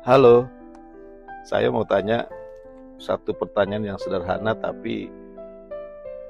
Halo, saya mau tanya satu pertanyaan yang sederhana tapi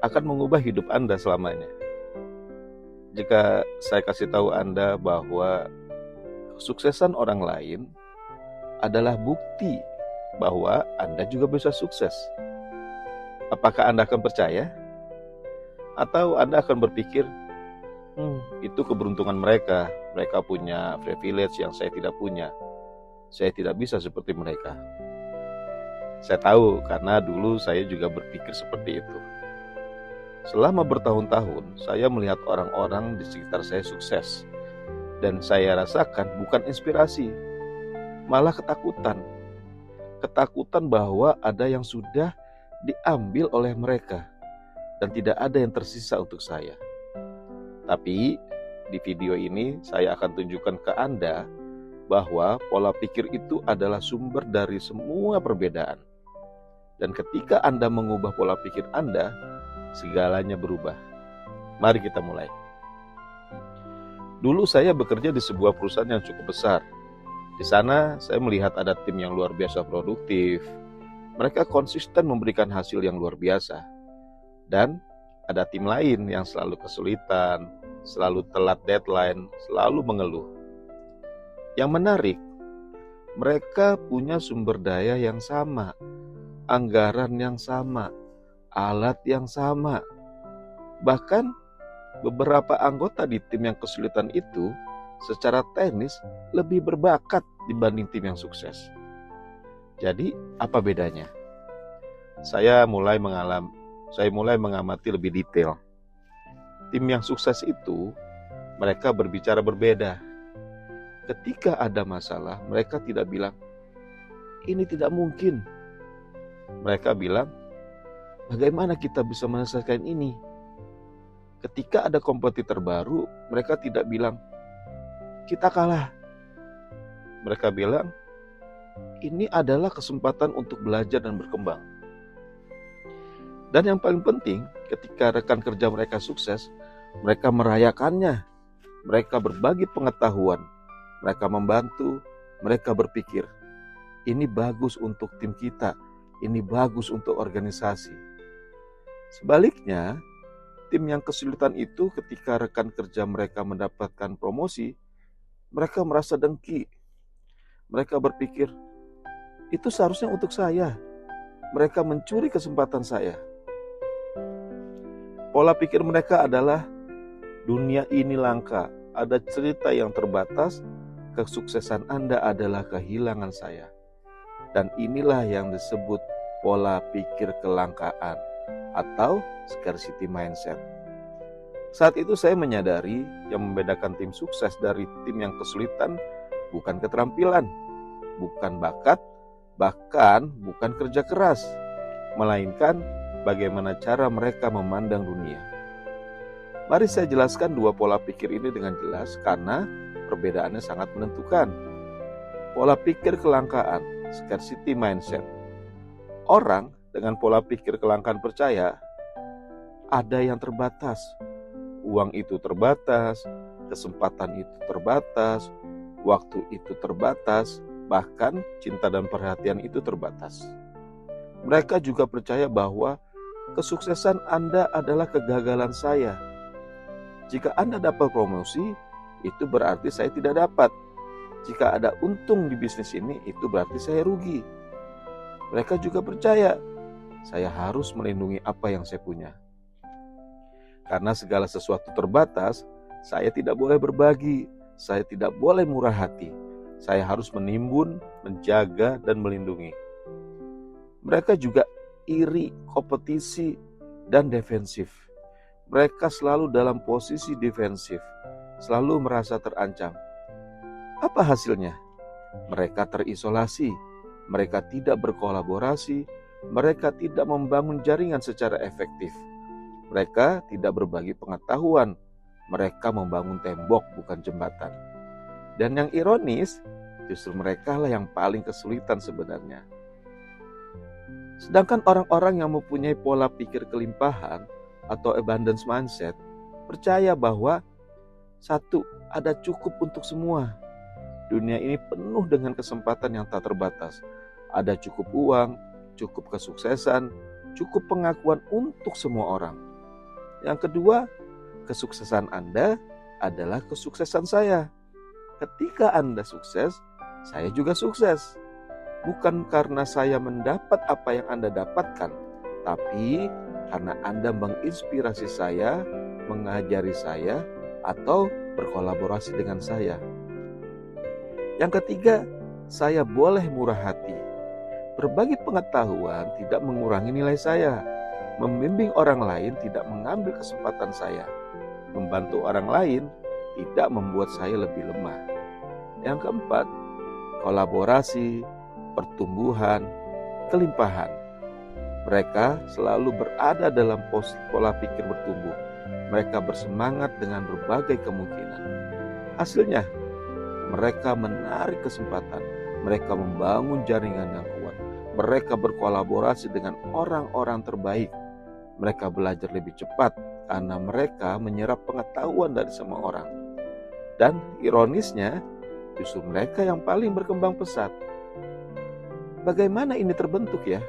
akan mengubah hidup Anda selamanya. Jika saya kasih tahu Anda bahwa kesuksesan orang lain adalah bukti bahwa Anda juga bisa sukses, apakah Anda akan percaya? Atau Anda akan berpikir, itu keberuntungan mereka punya privilege yang saya tidak punya, saya tidak bisa seperti mereka. Saya tahu karena dulu saya juga berpikir seperti itu. Selama bertahun-tahun, saya melihat orang-orang di sekitar saya sukses. Dan saya rasakan bukan inspirasi, malah ketakutan. Ketakutan bahwa ada yang sudah diambil oleh mereka dan tidak ada yang tersisa untuk saya. Tapi di video ini saya akan tunjukkan ke Anda bahwa pola pikir itu adalah sumber dari semua perbedaan. Dan ketika Anda mengubah pola pikir Anda, segalanya berubah. Mari kita mulai. Dulu saya bekerja di sebuah perusahaan yang cukup besar. Di sana saya melihat ada tim yang luar biasa produktif. Mereka konsisten memberikan hasil yang luar biasa. Dan ada tim lain yang selalu kesulitan, selalu telat deadline, selalu mengeluh. Yang menarik, mereka punya sumber daya yang sama, anggaran yang sama, alat yang sama. Bahkan beberapa anggota di tim yang kesulitan itu secara teknis lebih berbakat dibanding tim yang sukses. Jadi apa bedanya? Saya mulai mengamati lebih detail. Tim yang sukses itu mereka berbicara berbeda. Ketika ada masalah, mereka tidak bilang, "Ini tidak mungkin." Mereka bilang, "Bagaimana kita bisa menyelesaikan ini?" Ketika ada kompetitor baru, mereka tidak bilang, "Kita kalah." Mereka bilang, "Ini adalah kesempatan untuk belajar dan berkembang." Dan yang paling penting, ketika rekan kerja mereka sukses, mereka merayakannya. Mereka berbagi pengetahuan, mereka membantu, mereka berpikir, "Ini bagus untuk tim kita, ini bagus untuk organisasi." Sebaliknya, tim yang kesulitan itu ketika rekan kerja mereka mendapatkan promosi, mereka merasa dengki. Mereka berpikir, itu seharusnya untuk saya. Mereka mencuri kesempatan saya. Pola pikir mereka adalah, dunia ini langka, ada cerita yang terbatas, kesuksesan Anda adalah kehilangan saya. Dan inilah yang disebut pola pikir kelangkaan atau scarcity mindset. Saat itu saya menyadari yang membedakan tim sukses dari tim yang kesulitan bukan keterampilan, bukan bakat, bahkan bukan kerja keras, melainkan bagaimana cara mereka memandang dunia. Mari saya jelaskan dua pola pikir ini dengan jelas karena perbedaannya sangat menentukan. Pola pikir kelangkaan, scarcity mindset. Orang dengan pola pikir kelangkaan percaya ada yang terbatas. Uang itu terbatas, kesempatan itu terbatas, waktu itu terbatas, bahkan cinta dan perhatian itu terbatas. Mereka juga percaya bahwa kesuksesan Anda adalah kegagalan saya. Jika Anda dapat promosi, itu berarti saya tidak dapat. Jika ada untung di bisnis ini, itu berarti saya rugi. Mereka juga percaya saya harus melindungi apa yang saya punya. Karena segala sesuatu terbatas, saya tidak boleh berbagi, saya tidak boleh murah hati. Saya harus menimbun, menjaga, dan melindungi. Mereka juga iri, kompetisi, dan defensif. Mereka selalu dalam posisi defensif, selalu merasa terancam. Apa hasilnya? Mereka terisolasi, mereka tidak berkolaborasi, mereka tidak membangun jaringan secara efektif. Mereka tidak berbagi pengetahuan, mereka membangun tembok bukan jembatan. Dan yang ironis, justru mereka lah yang paling kesulitan sebenarnya. Sedangkan orang-orang yang mempunyai pola pikir kelimpahan atau abundance mindset, percaya bahwa satu, ada cukup untuk semua. Dunia ini penuh dengan kesempatan yang tak terbatas. Ada cukup uang, cukup kesuksesan, cukup pengakuan untuk semua orang. Yang kedua, kesuksesan Anda adalah kesuksesan saya. Ketika Anda sukses, saya juga sukses. Bukan karena saya mendapat apa yang Anda dapatkan, tapi karena Anda menginspirasi saya, mengajari saya, atau berkolaborasi dengan saya. Yang ketiga, saya boleh murah hati. Berbagi pengetahuan tidak mengurangi nilai saya. Membimbing orang lain tidak mengambil kesempatan saya. Membantu orang lain tidak membuat saya lebih lemah. Yang keempat, kolaborasi, pertumbuhan, kelimpahan. Mereka selalu berada dalam pola pikir bertumbuh. Mereka bersemangat dengan berbagai kemungkinan. Hasilnya, mereka menarik kesempatan, mereka membangun jaringan yang kuat, mereka berkolaborasi dengan orang-orang terbaik, mereka belajar lebih cepat karena mereka menyerap pengetahuan dari semua orang. Dan ironisnya, justru mereka yang paling berkembang pesat. Bagaimana ini terbentuk ya?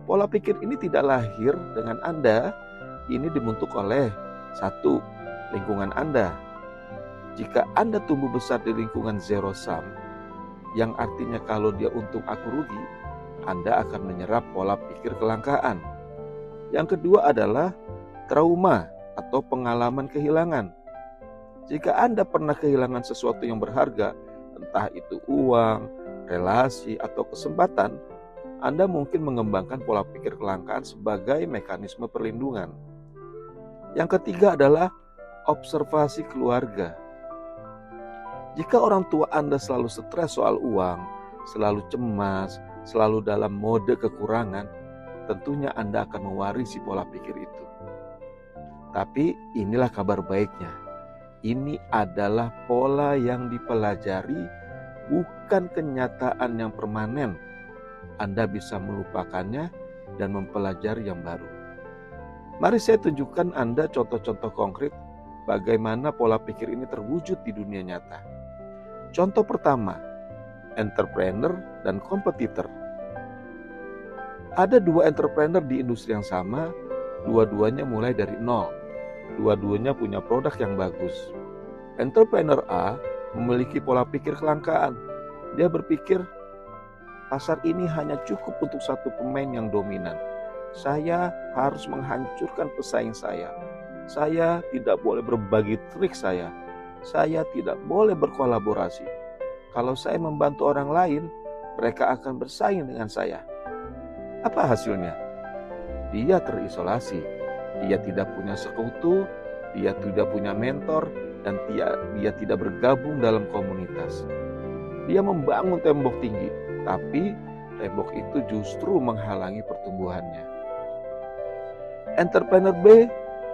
Pola pikir ini tidak lahir dengan Anda, ini dibentuk oleh satu, lingkungan Anda. Jika Anda tumbuh besar di lingkungan zero sum, yang artinya kalau dia untung aku rugi, Anda akan menyerap pola pikir kelangkaan. Yang kedua adalah trauma atau pengalaman kehilangan. Jika Anda pernah kehilangan sesuatu yang berharga, entah itu uang, relasi, atau kesempatan, Anda mungkin mengembangkan pola pikir kelangkaan sebagai mekanisme perlindungan. Yang ketiga adalah observasi keluarga. Jika orang tua Anda selalu stres soal uang, selalu cemas, selalu dalam mode kekurangan, tentunya Anda akan mewarisi pola pikir itu. Tapi inilah kabar baiknya. Ini adalah pola yang dipelajari, bukan kenyataan yang permanen. Anda bisa melupakannya dan mempelajari yang baru. Mari saya tunjukkan Anda contoh-contoh konkret bagaimana pola pikir ini terwujud di dunia nyata. Contoh pertama, entrepreneur dan kompetitor. Ada dua entrepreneur di industri yang sama, dua-duanya mulai dari nol. Dua-duanya punya produk yang bagus. Entrepreneur A memiliki pola pikir kelangkaan. Dia berpikir, pasar ini hanya cukup untuk satu pemain yang dominan. Saya harus menghancurkan pesaing saya. Saya tidak boleh berbagi trik saya. Saya tidak boleh berkolaborasi. Kalau saya membantu orang lain, mereka akan bersaing dengan saya. Apa hasilnya? Dia terisolasi. Dia tidak punya sekutu, dia tidak punya mentor, dan dia tidak bergabung dalam komunitas. Dia membangun tembok tinggi, tapi tembok itu justru menghalangi pertumbuhannya. Entrepreneur B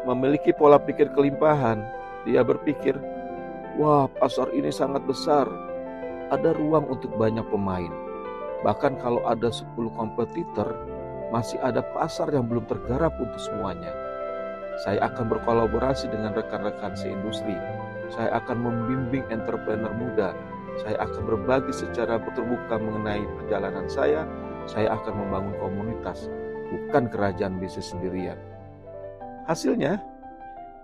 memiliki pola pikir kelimpahan. Dia berpikir, wah, pasar ini sangat besar. Ada ruang untuk banyak pemain. Bahkan kalau ada 10 kompetitor, masih ada pasar yang belum tergarap untuk semuanya. Saya akan berkolaborasi dengan rekan-rekan seindustri. Saya akan membimbing entrepreneur muda. Saya akan berbagi secara terbuka mengenai perjalanan saya. Saya akan membangun komunitas, bukan kerajaan bisnis sendirian. Hasilnya,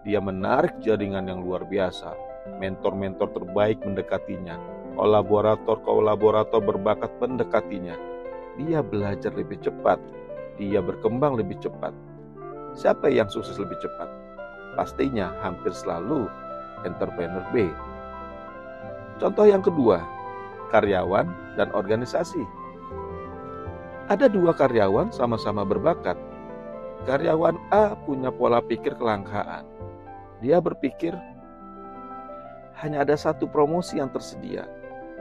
dia menarik jaringan yang luar biasa. Mentor-mentor terbaik mendekatinya. Kolaborator-kolaborator berbakat mendekatinya. Dia belajar lebih cepat. Dia berkembang lebih cepat. Siapa yang sukses lebih cepat? Pastinya hampir selalu entrepreneur B. Contoh yang kedua, karyawan dan organisasi. Ada dua karyawan sama-sama berbakat. Karyawan A punya pola pikir kelangkaan. Dia berpikir, hanya ada satu promosi yang tersedia.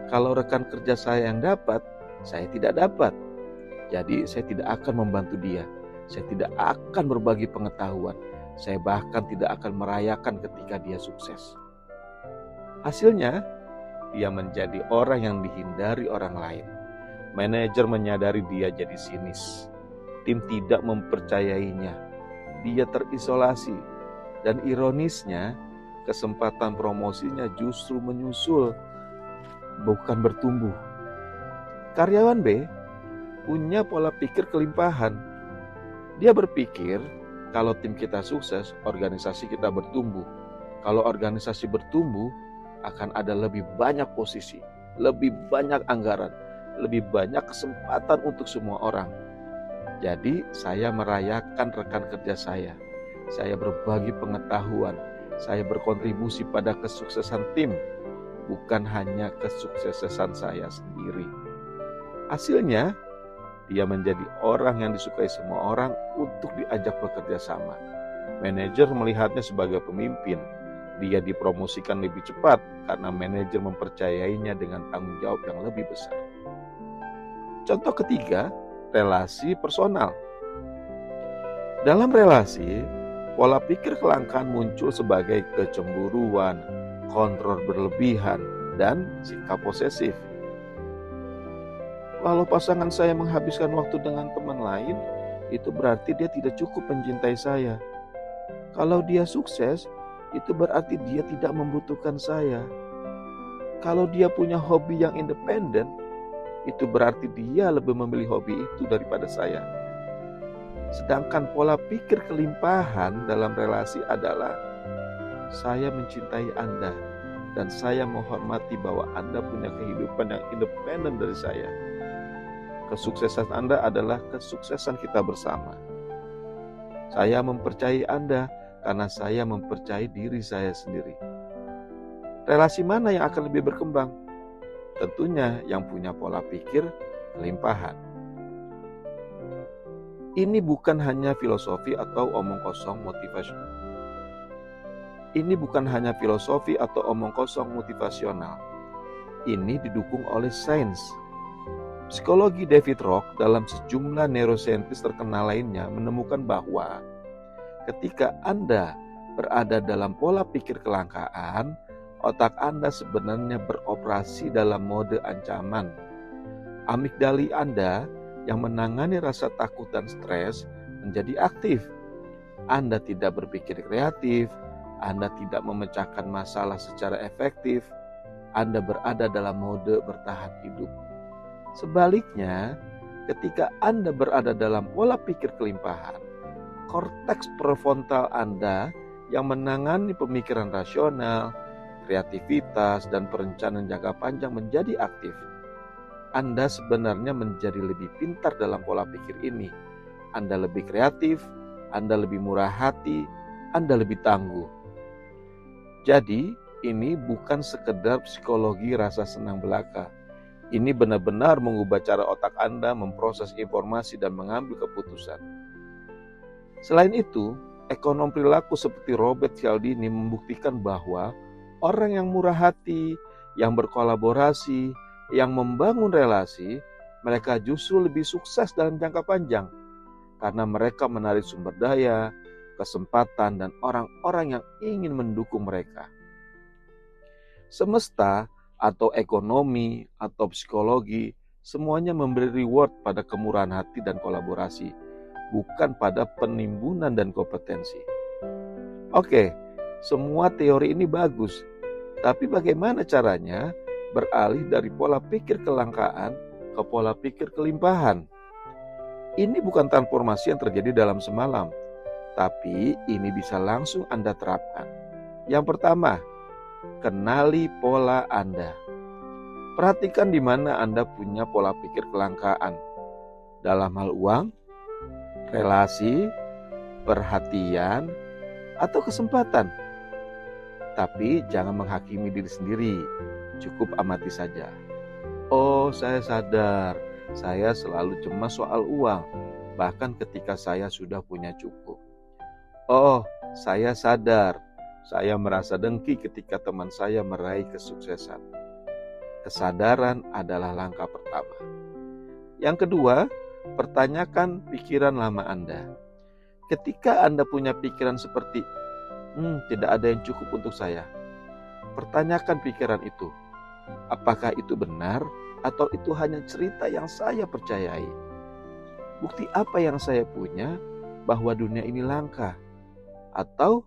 Kalau rekan kerja saya yang dapat, saya tidak dapat. Jadi saya tidak akan membantu dia. Saya tidak akan berbagi pengetahuan. Saya bahkan tidak akan merayakan ketika dia sukses. Hasilnya, dia menjadi orang yang dihindari orang lain. Manajer menyadari dia jadi sinis. Tim tidak mempercayainya. Dia terisolasi. Dan ironisnya, kesempatan promosinya justru menyusul. bukan bertumbuh. Karyawan B punya pola pikir kelimpahan. Dia berpikir kalau tim kita sukses, organisasi kita bertumbuh. Kalau organisasi bertumbuh, akan ada lebih banyak posisi, lebih banyak anggaran, lebih banyak kesempatan untuk semua orang. Jadi saya merayakan rekan kerja saya berbagi pengetahuan, saya berkontribusi pada kesuksesan tim, bukan hanya kesuksesan saya sendiri. Hasilnya, dia menjadi orang yang disukai semua orang untuk diajak bekerja sama. Manajer melihatnya sebagai pemimpin. Dia dipromosikan lebih cepat karena manajer mempercayainya dengan tanggung jawab yang lebih besar. Contoh ketiga, relasi personal. Dalam relasi, pola pikir kelangkaan muncul sebagai kecemburuan, kontrol berlebihan, dan sikap posesif. Kalau pasangan saya menghabiskan waktu dengan teman lain, itu berarti dia tidak cukup mencintai saya. Kalau dia sukses, itu berarti dia tidak membutuhkan saya. Kalau dia punya hobi yang independen, itu berarti dia lebih memilih hobi itu daripada saya. Sedangkan pola pikir kelimpahan dalam relasi adalah saya mencintai Anda dan saya menghormati bahwa Anda punya kehidupan yang independen dari saya. Kesuksesan Anda adalah kesuksesan kita bersama. Saya mempercayai Anda karena saya mempercayai diri saya sendiri. Relasi mana yang akan lebih berkembang? Tentunya yang punya pola pikir kelimpahan. Ini bukan hanya filosofi atau omong kosong motivasional. Ini didukung oleh sains. Psikologi David Rock dalam sejumlah neurosaintis terkenal lainnya menemukan bahwa ketika Anda berada dalam pola pikir kelangkaan, otak Anda sebenarnya beroperasi dalam mode ancaman. Amigdala Anda yang menangani rasa takut dan stres menjadi aktif. Anda tidak berpikir kreatif, Anda tidak memecahkan masalah secara efektif, Anda berada dalam mode bertahan hidup. Sebaliknya, ketika Anda berada dalam pola pikir kelimpahan, korteks prefrontal Anda yang menangani pemikiran rasional, kreativitas, dan perencanaan jangka panjang menjadi aktif. Anda sebenarnya menjadi lebih pintar dalam pola pikir ini. Anda lebih kreatif, Anda lebih murah hati, Anda lebih tangguh. Jadi, ini bukan sekedar psikologi rasa senang belaka. Ini benar-benar mengubah cara otak Anda memproses informasi dan mengambil keputusan. Selain itu, ekonom perilaku seperti Robert Cialdini membuktikan bahwa orang yang murah hati, yang berkolaborasi, yang membangun relasi, mereka justru lebih sukses dalam jangka panjang karena mereka menarik sumber daya, kesempatan, dan orang-orang yang ingin mendukung mereka. Semesta atau ekonomi atau psikologi semuanya memberi reward pada kemurahan hati dan kolaborasi, bukan pada penimbunan dan kompetensi. Oke, semua teori ini bagus, tapi bagaimana caranya beralih dari pola pikir kelangkaan ke pola pikir kelimpahan? Ini bukan transformasi yang terjadi dalam semalam, tapi ini bisa langsung Anda terapkan. Yang pertama, kenali pola Anda. Perhatikan di mana Anda punya pola pikir kelangkaan. Dalam hal uang, relasi, perhatian, atau kesempatan. Tapi jangan menghakimi diri sendiri. Cukup amati saja. Oh, saya sadar. Saya selalu cemas soal uang. Bahkan ketika saya sudah punya cukup. Oh, saya sadar. Saya merasa dengki ketika teman saya meraih kesuksesan. Kesadaran adalah langkah pertama. Yang kedua, pertanyakan pikiran lama Anda. Ketika Anda punya pikiran seperti, tidak ada yang cukup untuk saya. Pertanyakan pikiran itu. Apakah itu benar atau itu hanya cerita yang saya percayai? Bukti apa yang saya punya bahwa dunia ini langka? Atau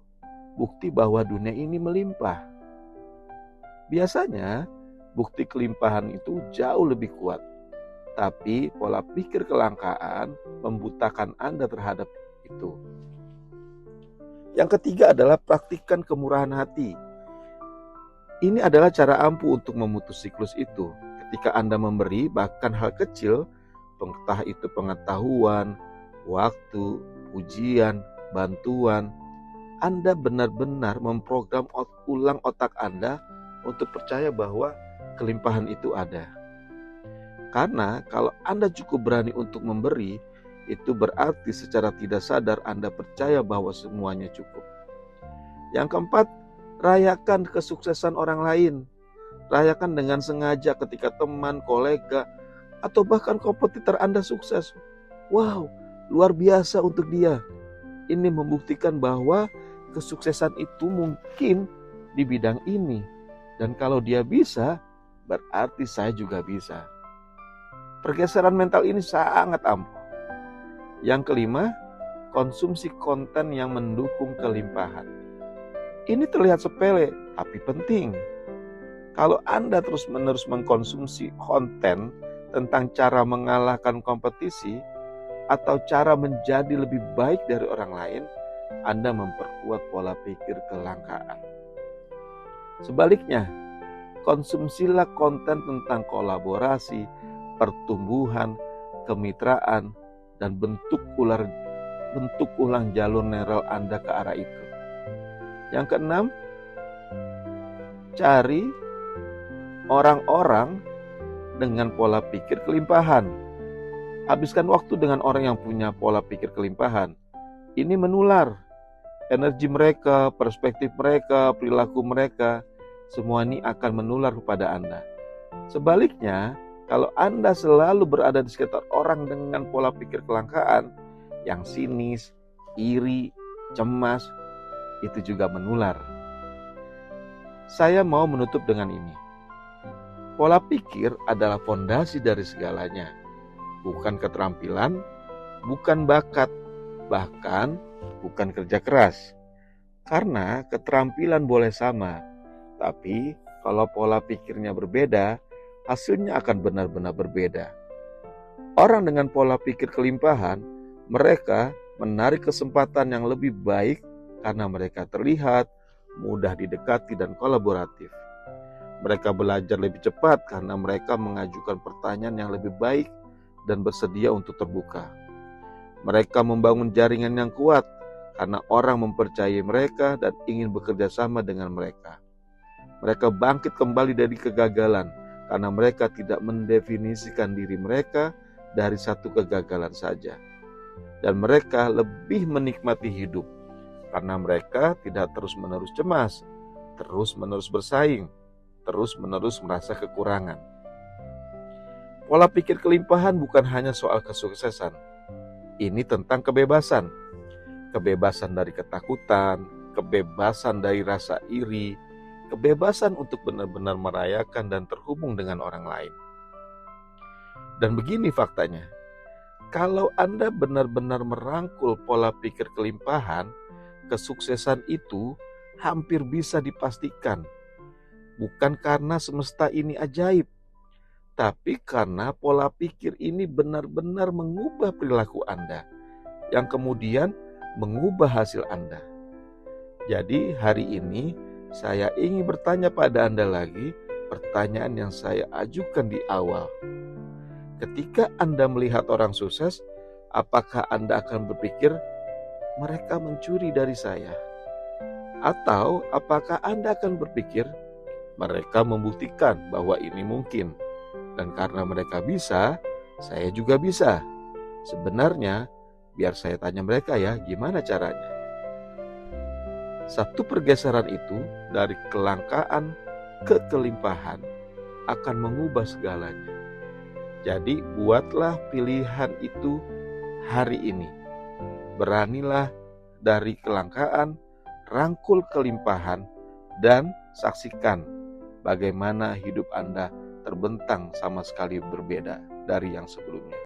bukti bahwa dunia ini melimpah? Biasanya, bukti kelimpahan itu jauh lebih kuat. Tapi pola pikir kelangkaan membutakan Anda terhadap itu. Yang ketiga adalah praktikkan kemurahan hati. Ini adalah cara ampuh untuk memutus siklus itu. Ketika Anda memberi bahkan hal kecil, entah itu pengetahuan, waktu, pujian, bantuan, Anda benar-benar memprogram ulang otak Anda untuk percaya bahwa kelimpahan itu ada. Karena kalau Anda cukup berani untuk memberi, itu berarti secara tidak sadar Anda percaya bahwa semuanya cukup. Yang keempat, rayakan kesuksesan orang lain. Rayakan dengan sengaja ketika teman, kolega, atau bahkan kompetitor Anda sukses. Wow, luar biasa untuk dia. Ini membuktikan bahwa kesuksesan itu mungkin di bidang ini. Dan kalau dia bisa, berarti saya juga bisa. Pergeseran mental ini sangat ampuh. Yang kelima, konsumsi konten yang mendukung kelimpahan. Ini terlihat sepele, tapi penting. Kalau Anda terus-menerus mengkonsumsi konten tentang cara mengalahkan kompetisi atau cara menjadi lebih baik dari orang lain, Anda memperkuat pola pikir kelangkaan. Sebaliknya, konsumsilah konten tentang kolaborasi, pertumbuhan, kemitraan, dan bentuk ulang jalur neural Anda ke arah itu. Yang keenam, cari orang-orang dengan pola pikir kelimpahan. Habiskan waktu dengan orang yang punya pola pikir kelimpahan. Ini menular. Energi mereka, perspektif mereka, perilaku mereka, semua ini akan menular kepada Anda. Sebaliknya, kalau Anda selalu berada di sekitar orang dengan pola pikir kelangkaan, yang sinis, iri, cemas, itu juga menular. Saya mau menutup dengan ini. Pola pikir adalah fondasi dari segalanya. Bukan keterampilan, bukan bakat, bahkan bukan kerja keras. Karena keterampilan boleh sama, tapi kalau pola pikirnya berbeda, hasilnya akan benar-benar berbeda. Orang dengan pola pikir kelimpahan, mereka menarik kesempatan yang lebih baik karena mereka terlihat, mudah didekati, dan kolaboratif. Mereka belajar lebih cepat karena mereka mengajukan pertanyaan yang lebih baik dan bersedia untuk terbuka. Mereka membangun jaringan yang kuat karena orang mempercayai mereka dan ingin bekerja sama dengan mereka. Mereka bangkit kembali dari kegagalan karena mereka tidak mendefinisikan diri mereka dari satu kegagalan saja. Dan mereka lebih menikmati hidup karena mereka tidak terus-menerus cemas, terus-menerus bersaing, terus-menerus merasa kekurangan. Pola pikir kelimpahan bukan hanya soal kesuksesan. Ini tentang kebebasan. Kebebasan dari ketakutan, kebebasan dari rasa iri, kebebasan untuk benar-benar merayakan dan terhubung dengan orang lain. Dan begini faktanya, kalau Anda benar-benar merangkul pola pikir kelimpahan, kesuksesan itu hampir bisa dipastikan. Bukan karena semesta ini ajaib, tapi karena pola pikir ini benar-benar mengubah perilaku Anda, yang kemudian mengubah hasil Anda. Jadi hari ini, saya ingin bertanya pada Anda lagi pertanyaan yang saya ajukan di awal. Ketika Anda melihat orang sukses, apakah Anda akan berpikir, mereka mencuri dari saya? Atau apakah Anda akan berpikir, mereka membuktikan bahwa ini mungkin, dan karena mereka bisa, saya juga bisa. Sebenarnya, biar saya tanya mereka ya, gimana caranya? Satu pergeseran itu dari kelangkaan ke kelimpahan akan mengubah segalanya. Jadi buatlah pilihan itu hari ini. Beranilah dari kelangkaan, rangkul kelimpahan, dan saksikan bagaimana hidup Anda terbentang sama sekali berbeda dari yang sebelumnya.